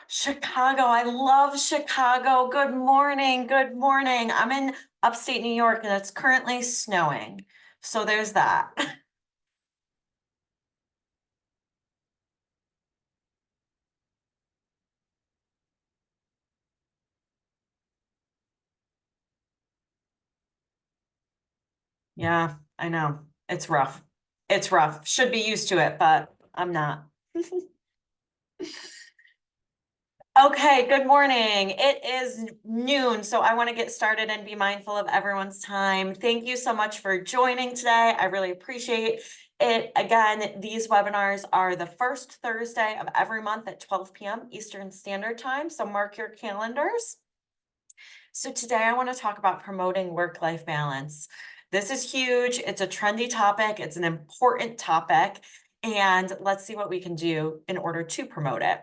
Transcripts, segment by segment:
Chicago. I love Chicago. Good morning. Good morning. I'm in upstate New York and it's currently snowing. So there's that. Yeah, I know. It's rough. It's rough. Should be used to it, but I'm not. Okay, good morning. It is noon, so I want to get started and be mindful of everyone's time. Thank you so much for joining today. I really appreciate it. Again, these webinars are the first Thursday of every month at 12 p.m. Eastern Standard Time, so mark your calendars. So today I want to talk about promoting work-life balance. This is huge. It's a trendy topic. It's an important topic, and let's see what we can do in order to promote it.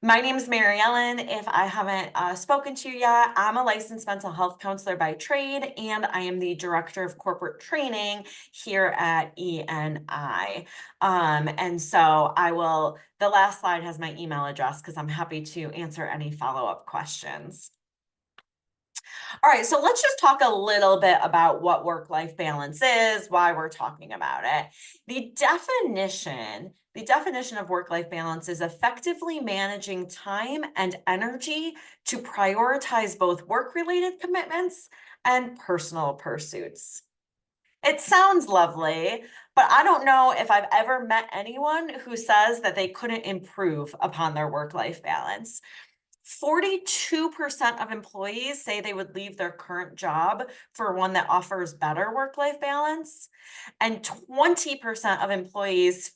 My name is Mary Ellen. If I haven't spoken to you yet, I'm a licensed mental health counselor by trade, and I am the director of corporate training here at ENI. And so the last slide has my email address because I'm happy to answer any follow-up questions. All right, so let's just talk a little bit about what work-life balance is, why we're talking about it. The definition of work-life balance is effectively managing time and energy to prioritize both work-related commitments and personal pursuits. It sounds lovely, but I don't know if I've ever met anyone who says that they couldn't improve upon their work-life balance. 42% of employees say they would leave their current job for one that offers better work-life balance. And 20% of employees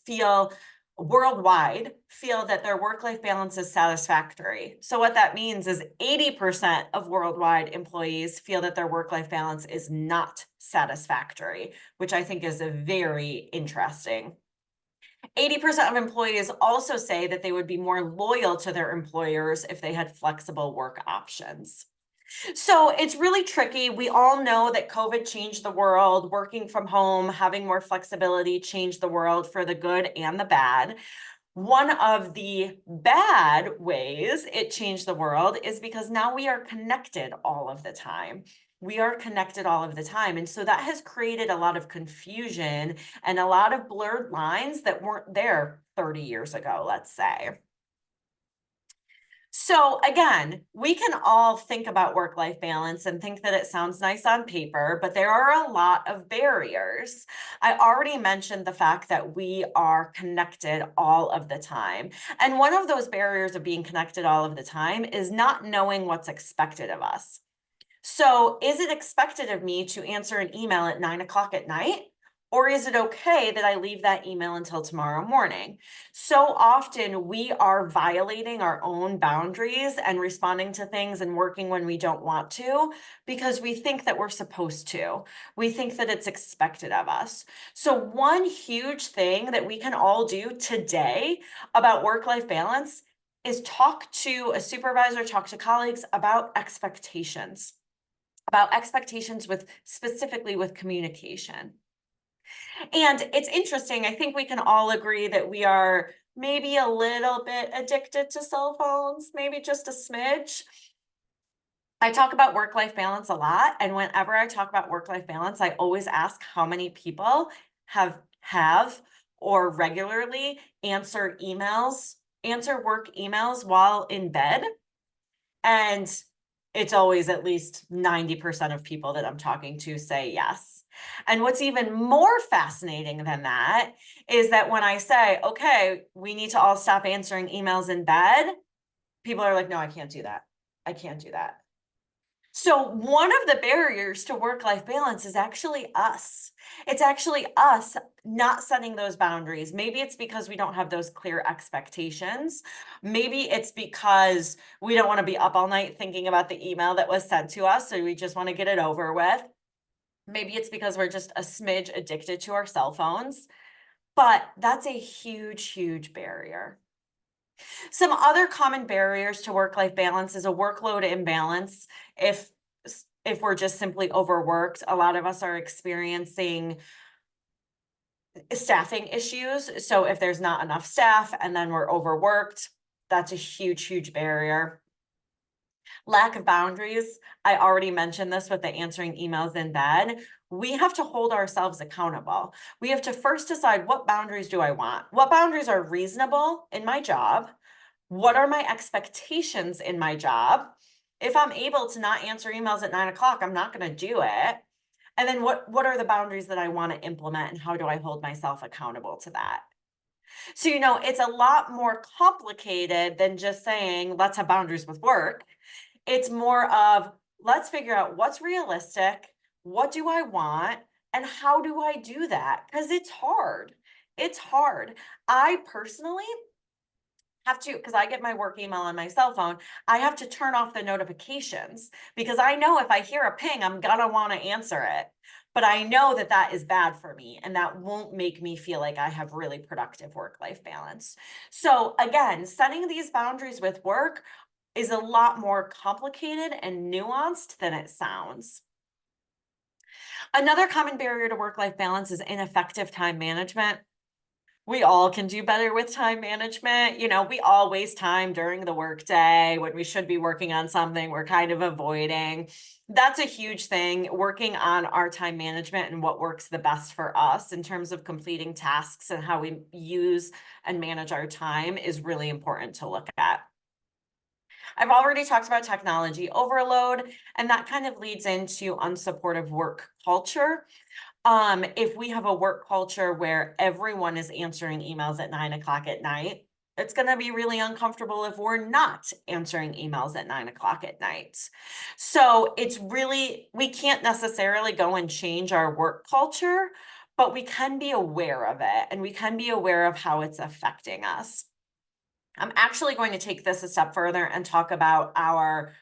worldwide feel that their work-life balance is satisfactory. So what that means is 80% of worldwide employees feel that their work-life balance is not satisfactory, which I think is very interesting. 80% of employees also say that they would be more loyal to their employers if they had flexible work options. So it's really tricky. We all know that COVID changed the world. Working from home, having more flexibility changed the world for the good and the bad. One of the bad ways it changed the world is because now we are connected all of the time. We are connected all of the time. And so that has created a lot of confusion and a lot of blurred lines that weren't there 30 years ago, let's say. So again, we can all think about work-life balance and think that it sounds nice on paper, but there are a lot of barriers. I already mentioned the fact that we are connected all of the time. And one of those barriers of being connected all of the time is not knowing what's expected of us. So is it expected of me to answer an email at 9 o'clock at night? Or is it okay that I leave that email until tomorrow morning? So often we are violating our own boundaries and responding to things and working when we don't want to because we think that we're supposed to. We think that it's expected of us. So one huge thing that we can all do today about work-life balance is talk to a supervisor, talk to colleagues about expectations specifically with communication. And it's interesting. I think we can all agree that we are maybe a little bit addicted to cell phones, maybe just a smidge. I talk about work-life balance a lot. And whenever I talk about work-life balance, I always ask how many people have or regularly answer work emails while in bed. And it's always at least 90% of people that I'm talking to say yes. And what's even more fascinating than that is that when I say, okay, we need to all stop answering emails in bed, people are like, no, I can't do that. I can't do that. So one of the barriers to work-life balance is actually us. It's actually us not setting those boundaries. Maybe it's because we don't have those clear expectations. Maybe it's because we don't want to be up all night thinking about the email that was sent to us, so we just want to get it over with. Maybe it's because we're just a smidge addicted to our cell phones. But that's a huge, huge barrier. Some other common barriers to work-life balance is a workload imbalance. If we're just simply overworked, a lot of us are experiencing staffing issues. So if there's not enough staff and then we're overworked, That's a huge, huge barrier. Lack of boundaries. I already mentioned this with the answering emails in bed. We have to hold ourselves accountable. We have to first decide, what boundaries do I want? What boundaries are reasonable in my job? What are my expectations in my job? If I'm able to not answer emails at 9 o'clock, I'm not going to do it. And then what are the boundaries that I want to implement, and how do I hold myself accountable to that? So, it's a lot more complicated than just saying, let's have boundaries with work. It's more of, let's figure out what's realistic, what do I want, and how do I do that? Because it's hard. It's hard. I personally have to, because I get my work email on my cell phone, I have to turn off the notifications because I know if I hear a ping, I'm gonna want to answer it. But I know that that is bad for me, and that won't make me feel like I have really productive work-life balance. So again, setting these boundaries with work is a lot more complicated and nuanced than it sounds. Another common barrier to work-life balance is ineffective time management. We all can do better with time management. We all waste time during the workday when we should be working on something we're kind of avoiding. That's a huge thing. Working on our time management and what works the best for us in terms of completing tasks and how we use and manage our time is really important to look at. I've already talked about technology overload, and that kind of leads into unsupportive work culture. If we have a work culture where everyone is answering emails at 9 o'clock at night, it's going to be really uncomfortable if we're not answering emails at 9 o'clock at night. So we can't necessarily go and change our work culture, but we can be aware of it, and we can be aware of how it's affecting us. I'm actually going to take this a step further and talk about our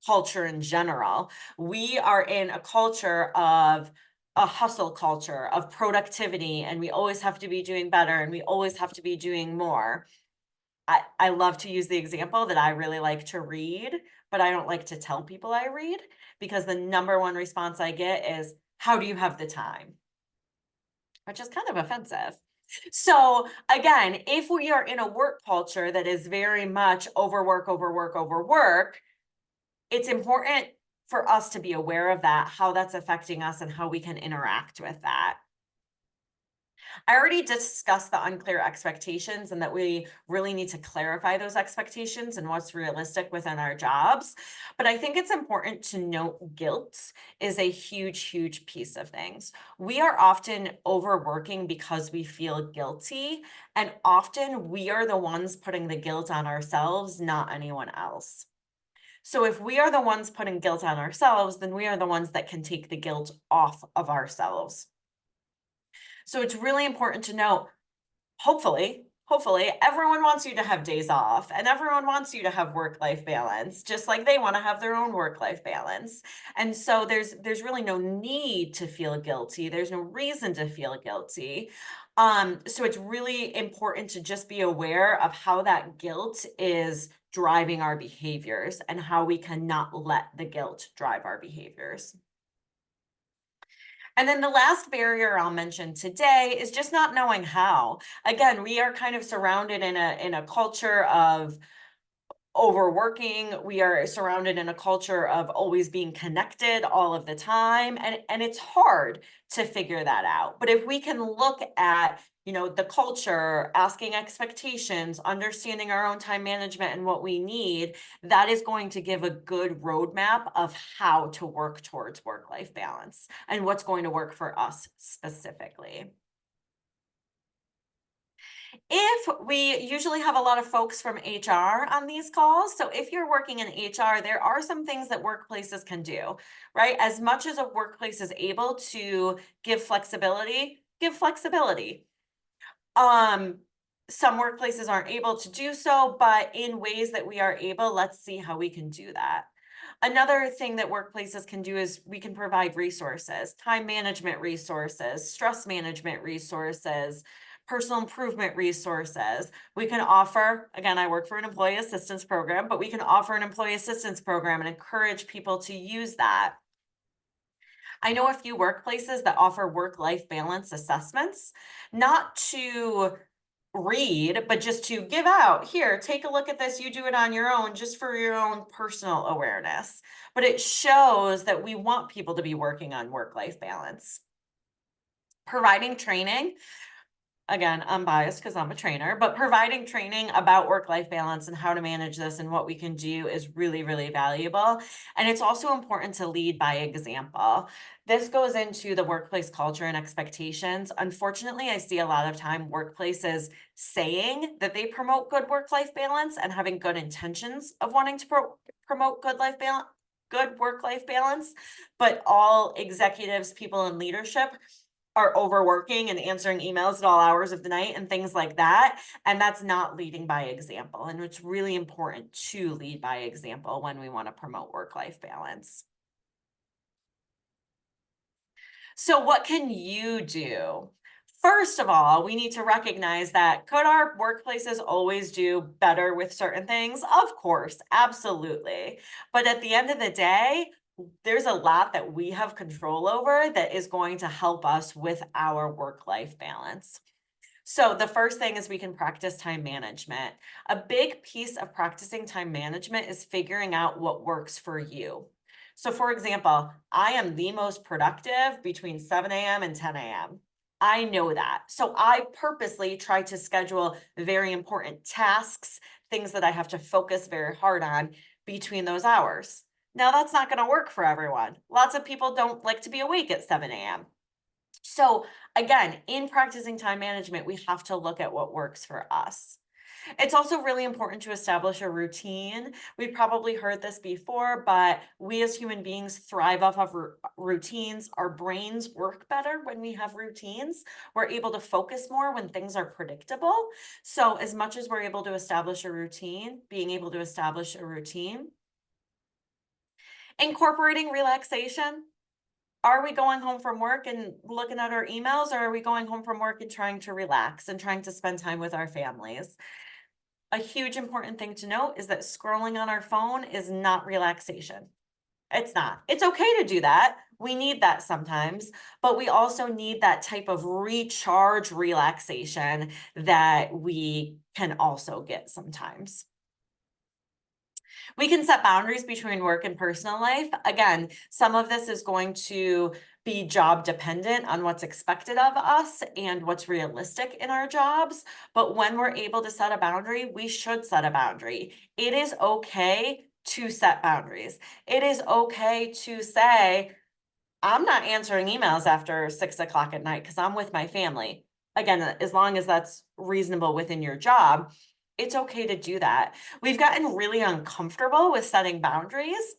culture in general. We are in a culture of a hustle culture of productivity, and we always have to be doing better, and we always have to be doing more. I love to use the example that I really like to read, but I don't like to tell people I read, because the number one response I get is, how do you have the time? Which is kind of offensive. So again, if we are in a work culture that is very much overwork, overwork, overwork, it's important for us to be aware of that, how that's affecting us, and how we can interact with that. I already discussed the unclear expectations, and that we really need to clarify those expectations and what's realistic within our jobs. But I think it's important to note guilt is a huge, huge piece of things. We are often overworking because we feel guilty, and often we are the ones putting the guilt on ourselves, not anyone else. So if we are the ones putting guilt on ourselves, then we are the ones that can take the guilt off of ourselves. So it's really important to know, hopefully, everyone wants you to have days off, and everyone wants you to have work-life balance, just like they want to have their own work-life balance. And so there's really no need to feel guilty. There's no reason to feel guilty. So it's really important to just be aware of how that guilt is driving our behaviors, and how we cannot let the guilt drive our behaviors. And then the last barrier I'll mention today is just not knowing how. Again, we are kind of surrounded in a culture of overworking. We are surrounded in a culture of always being connected all of the time, and it's hard to figure that out. But if we can look at, the culture, asking expectations, understanding our own time management and what we need, that is going to give a good roadmap of how to work towards work-life balance and what's going to work for us specifically. If we usually have a lot of folks from HR on these calls, so if you're working in HR, there are some things that workplaces can do, right? As much as a workplace is able to give flexibility, give flexibility. Some workplaces aren't able to do so, but in ways that we are able, let's see how we can do that. Another thing that workplaces can do is we can provide resources, time management resources, stress management resources, personal improvement resources. We can offer, again, I work for an employee assistance program, but we can offer an employee assistance program and encourage people to use that. I know a few workplaces that offer work-life balance assessments, not to read, but just to give out, here, take a look at this, you do it on your own, just for your own personal awareness. But it shows that we want people to be working on work-life balance. Providing training, again, I'm biased because I'm a trainer, but providing training about work-life balance and how to manage this and what we can do is really, really valuable. And it's also important to lead by example. This goes into the workplace culture and expectations. Unfortunately, I see a lot of time workplaces saying that they promote good work-life balance and having good intentions of wanting to promote good work-life balance, but all executives, people in leadership are overworking and answering emails at all hours of the night and things like that. And that's not leading by example. And it's really important to lead by example when we want to promote work-life balance. So what can you do? First of all, we need to recognize that could our workplaces always do better with certain things? Of course, absolutely. But at the end of the day, there's a lot that we have control over that is going to help us with our work-life balance. So the first thing is we can practice time management. A big piece of practicing time management is figuring out what works for you. So for example, I am the most productive between 7 a.m. and 10 a.m. I know that. So I purposely try to schedule very important tasks, things that I have to focus very hard on between those hours. Now, that's not going to work for everyone. Lots of people don't like to be awake at 7 a.m. So, again, in practicing time management, we have to look at what works for us. It's also really important to establish a routine. We've probably heard this before, but we as human beings thrive off of routines. Our brains work better when we have routines. We're able to focus more when things are predictable. So, as much as we're able to establish a routine, being able to establish a routine, incorporating relaxation. Are we going home from work and looking at our emails, or are we going home from work and trying to relax and trying to spend time with our families? A huge important thing to note is that scrolling on our phone is not relaxation. It's not. It's okay to do that. We need that sometimes, but we also need that type of recharge relaxation that we can also get sometimes. We can set boundaries between work and personal life. Again, some of this is going to be job dependent on what's expected of us and what's realistic in our jobs. But when we're able to set a boundary, we should set a boundary. It is okay to set boundaries. It is okay to say, I'm not answering emails after 6 o'clock at night because I'm with my family. Again, as long as that's reasonable within your job, it's okay to do that. We've gotten really uncomfortable with setting boundaries.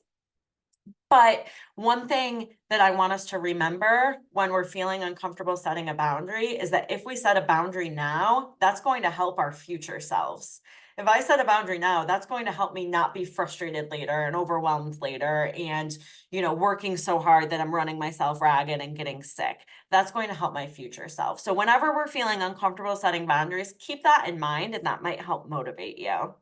But one thing that I want us to remember when we're feeling uncomfortable setting a boundary is that if we set a boundary now, that's going to help our future selves. If I set a boundary now, that's going to help me not be frustrated later and overwhelmed later and, working so hard that I'm running myself ragged and getting sick. That's going to help my future self. So whenever we're feeling uncomfortable setting boundaries, keep that in mind and that might help motivate you.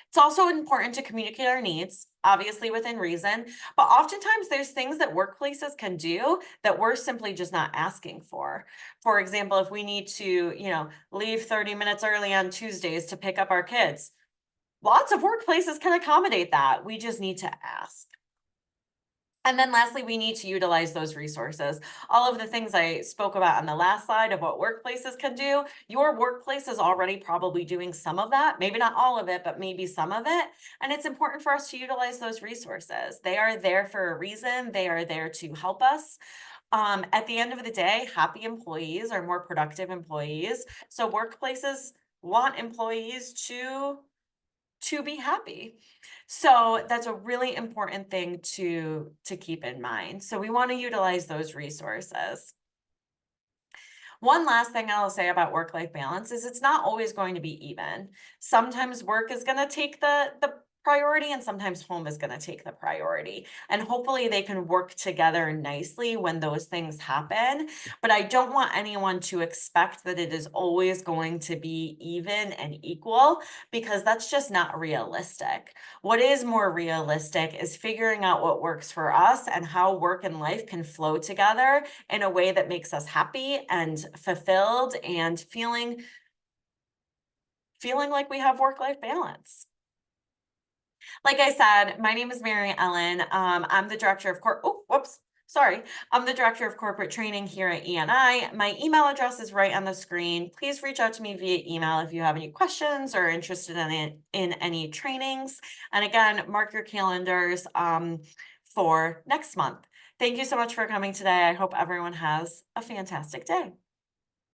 It's also important to communicate our needs, obviously within reason, but oftentimes there's things that workplaces can do that we're simply just not asking for. For example, if we need to, leave 30 minutes early on Tuesdays to pick up our kids, lots of workplaces can accommodate that. We just need to ask. And then lastly, we need to utilize those resources. All of the things I spoke about on the last slide of what workplaces can do, your workplace is already probably doing some of that, maybe not all of it, but maybe some of it. And it's important for us to utilize those resources. They are there for a reason. They are there to help us. At the end of the day, happy employees are more productive employees. So workplaces want employees to be happy. So that's a really important thing to keep in mind. So we want to utilize those resources. One last thing I'll say about work-life balance is it's not always going to be even. Sometimes work is going to take the priority and sometimes home is going to take the priority. And hopefully they can work together nicely when those things happen. But I don't want anyone to expect that it is always going to be even and equal, because that's just not realistic. What is more realistic is figuring out what works for us and how work and life can flow together in a way that makes us happy and fulfilled and feeling like we have work-life balance. Like I said, my name is Mary Ellen. I'm the director of oh, whoops, sorry. I'm the director of corporate training here at ENI. My email address is right on the screen. Please reach out to me via email if you have any questions or interested in any trainings. And again, mark your calendars for next month. Thank you so much for coming today. I hope everyone has a fantastic day.